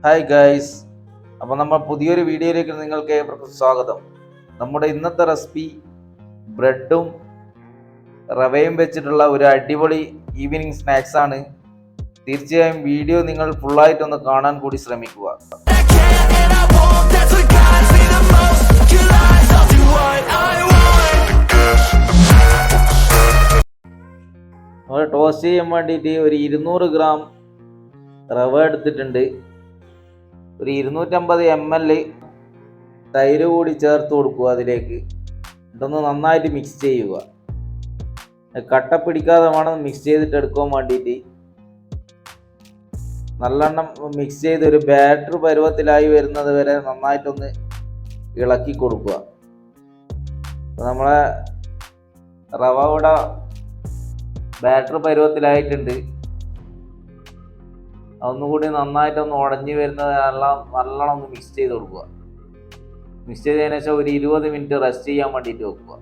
Hi guys, അപ്പോൾ നമ്മൾ പുതിയൊരു വീഡിയോയിലേക്ക് നിങ്ങൾക്ക് ഏവർക്കും സ്വാഗതം. നമ്മുടെ ഇന്നത്തെ റെസിപ്പി ബ്രെഡും റവയും വെച്ചിട്ടുള്ള ഒരു അടിപൊളി ഈവനിങ് സ്നാക്സ് ആണ്. തീർച്ചയായും വീഡിയോ നിങ്ങൾ ഫുള്ളായിട്ടൊന്ന് കാണാൻ കൂടി ശ്രമിക്കുക. നമ്മൾ ടോസ്റ്റ് ചെയ്യാൻ വേണ്ടിയിട്ട് ഒരു 200 ഗ്രാം റവ എടുത്തിട്ടുണ്ട്. ഒരു 250 ml തൈര് കൂടി ചേർത്ത് കൊടുക്കുക. അതിലേക്ക് ഇതൊന്ന് നന്നായിട്ട് മിക്സ് ചെയ്യുക. കട്ട പിടിക്കാതെ വേണം മിക്സ് ചെയ്തിട്ട് എടുക്കാൻ വേണ്ടിയിട്ട്. നല്ലെണ്ണം മിക്സ് ചെയ്ത് ഒരു ബാറ്റർ പരുവത്തിലായി വരുന്നത് വരെ നന്നായിട്ടൊന്ന് ഇളക്കി കൊടുക്കുക. നമ്മളെ റവ ഇവിടെ ബാറ്റർ പരുവത്തിലായിട്ടുണ്ട്. ഒന്നുകൂടി നന്നായിട്ടൊന്ന് ഉടഞ്ഞു വരുന്നത് നല്ലോണം ഒന്ന് മിക്സ് ചെയ്ത് കൊടുക്കുക. മിക്സ് ചെയ്തതിനു ശേഷം ഒരു 20 മിനിറ്റ് റെസ്റ്റ് ചെയ്യാൻ വേണ്ടിയിട്ട് വെക്കുക.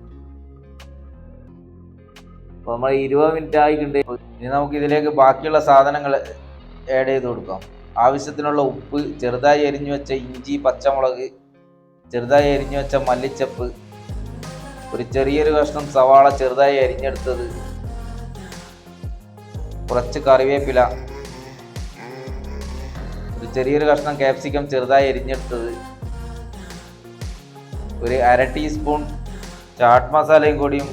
അപ്പോൾ നമ്മൾ 20 മിനിറ്റ് ആയിട്ടുണ്ട്. ഇനി നമുക്ക് ഇതിലേക്ക് ബാക്കിയുള്ള സാധനങ്ങൾ ആഡ് ചെയ്ത് കൊടുക്കാം. ആവശ്യത്തിനുള്ള ഉപ്പ്, ചെറുതായി അരിഞ്ഞു വെച്ച ഇഞ്ചി, പച്ചമുളക്, ചെറുതായി അരിഞ്ഞു വെച്ച മല്ലിച്ചപ്പ്, ഒരു ചെറിയൊരു കഷ്ണം സവാള ചെറുതായി അരിഞ്ഞെടുത്തത്, കുറച്ച് കറിവേപ്പില, ഒരു ചെറിയൊരു കഷ്ണം കാപ്സിക്കം ചെറുതായി അരിഞ്ഞെടുത്തത്, ഒരു 1/2 ടീസ്പൂൺ ചാട്ട് മസാലയും കൂടിയും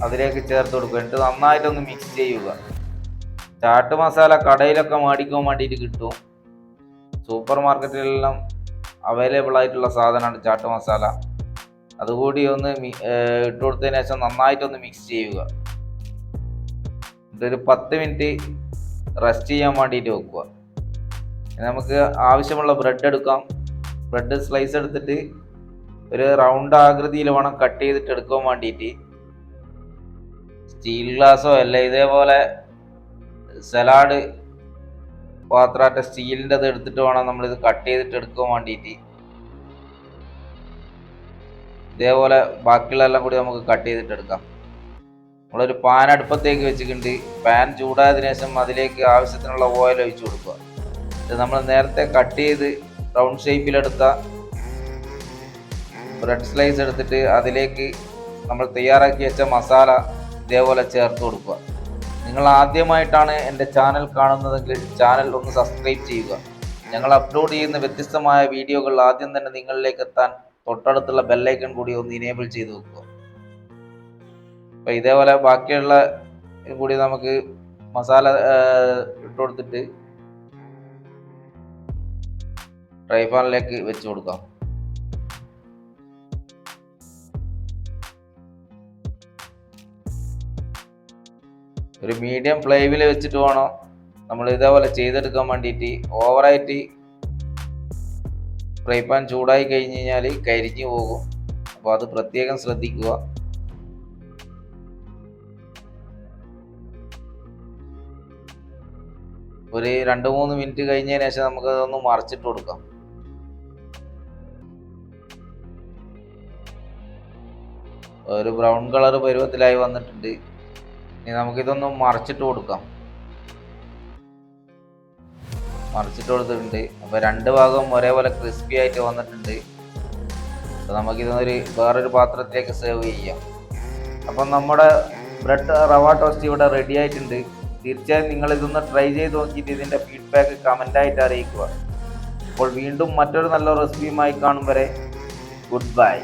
അതിലേക്ക് ചേർത്ത് കൊടുക്കുക. എന്നിട്ട് നന്നായിട്ടൊന്ന് മിക്സ് ചെയ്യുക. ചാട്ട് മസാല കടയിലൊക്കെ മേടിക്കാൻ വേണ്ടിയിട്ട് കിട്ടും. സൂപ്പർ മാർക്കറ്റിലെല്ലാം അവൈലബിൾ ആയിട്ടുള്ള സാധനമാണ് ചാട്ട് മസാല. അതുകൂടി ഒന്ന് ഇട്ട് കൊടുത്തതിന് ശേഷം നന്നായിട്ടൊന്ന് മിക്സ് ചെയ്യുക. ഒരു 10 മിനിറ്റ് റെസ്റ്റ് ചെയ്യാൻ വേണ്ടിയിട്ട് വെക്കുക. നമുക്ക് ആവശ്യമുള്ള ബ്രെഡ് എടുക്കാം. ബ്രെഡ് സ്ലൈസ് എടുത്തിട്ട് ഒരു റൗണ്ട് ആകൃതിയിൽ വേണം കട്ട് ചെയ്തിട്ട് എടുക്കാൻ വേണ്ടിയിട്ട്. സ്റ്റീൽ ഗ്ലാസ്സോ അല്ല ഇതേപോലെ സലാഡ് പാത്രമായിട്ട് സ്റ്റീലിൻ്റെത് എടുത്തിട്ട് വേണം നമ്മളിത് കട്ട് ചെയ്തിട്ട് എടുക്കാൻ വേണ്ടിയിട്ട്. ഇതേപോലെ ബാക്കിയുള്ളതെല്ലാം കൂടി നമുക്ക് കട്ട് ചെയ്തിട്ട് എടുക്കാം. നമ്മളൊരു പാൻ അടുപ്പത്തേക്ക് വെച്ചിട്ടുണ്ട്. പാൻ ചൂടായതിനു ശേഷം അതിലേക്ക് ആവശ്യത്തിനുള്ള ഓയിൽ ഒഴിച്ചു കൊടുക്കുക. ഇത് നമ്മൾ നേരത്തെ കട്ട് ചെയ്ത് റൗണ്ട് ഷേപ്പിലെടുത്ത ബ്രെഡ് സ്ലൈസ് എടുത്തിട്ട് അതിലേക്ക് നമ്മൾ തയ്യാറാക്കി വെച്ച മസാല ഇതേപോലെ ചേർത്ത് കൊടുക്കുക. നിങ്ങൾ ആദ്യമായിട്ടാണ് എൻ്റെ ചാനൽ കാണുന്നതെങ്കിൽ ചാനൽ ഒന്ന് സബ്സ്ക്രൈബ് ചെയ്യുക. ഞങ്ങൾ അപ്ലോഡ് ചെയ്യുന്ന വ്യത്യസ്തമായ വീഡിയോകൾ ആദ്യം തന്നെ നിങ്ങളിലേക്ക് എത്താൻ തൊട്ടടുത്തുള്ള ബെല്ലൈക്കൺ കൂടി ഒന്ന് ഇനേബിൾ ചെയ്ത് വെക്കുക. അപ്പോൾ ഇതേപോലെ ബാക്കിയുള്ള കൂടി നമുക്ക് മസാല ഇട്ട് കൊടുത്തിട്ട് ഫ്രൈ പാനിലേക്ക് വെച്ച് കൊടുക്കാം. ഒരു മീഡിയം ഫ്ലെയിമിൽ വെച്ചിട്ട് വേണം നമ്മൾ ഇതേപോലെ ചെയ്തെടുക്കാൻ വേണ്ടിയിട്ട്. ഓവറായിട്ട് ഫ്രൈ പാൻ ചൂടായി കഴിഞ്ഞ് കഴിഞ്ഞാൽ കരിഞ്ഞു പോകും. അപ്പോൾ അത് പ്രത്യേകം ശ്രദ്ധിക്കുക. ഒരു 2-3 മിനിറ്റ് കഴിഞ്ഞതിന് ശേഷം നമുക്കതൊന്ന് മറിച്ചിട്ട് കൊടുക്കാം. ഒരു ബ്രൗൺ കളർ പരുവത്തിലായി വന്നിട്ടുണ്ട്. ഇനി നമുക്കിതൊന്ന് മറിച്ചിട്ട് കൊടുക്കാം. മറിച്ചിട്ട് കൊടുത്തിട്ടുണ്ട്. അപ്പോൾ 2 ഭാഗവും ഒരേപോലെ ക്രിസ്പി ആയിട്ട് വന്നിട്ടുണ്ട്. അപ്പോൾ നമുക്കിതൊന്നൊരു വേറൊരു പാത്രത്തിലേക്ക് സെർവ് ചെയ്യാം. അപ്പം നമ്മുടെ ബ്രെഡ് റവ ടോസ്റ്റ് ഇവിടെ റെഡി ആയിട്ടുണ്ട്. തീർച്ചയായും നിങ്ങൾ ഇതൊന്ന് ട്രൈ ചെയ്ത് നോക്കിയിട്ട് ഇതിൻ്റെ ഫീഡ്ബാക്ക് കമൻ്റായിട്ട് അറിയിക്കുക. അപ്പോൾ വീണ്ടും മറ്റൊരു നല്ല റെസിപ്പിയുമായി കാണും വരെ ഗുഡ് ബൈ.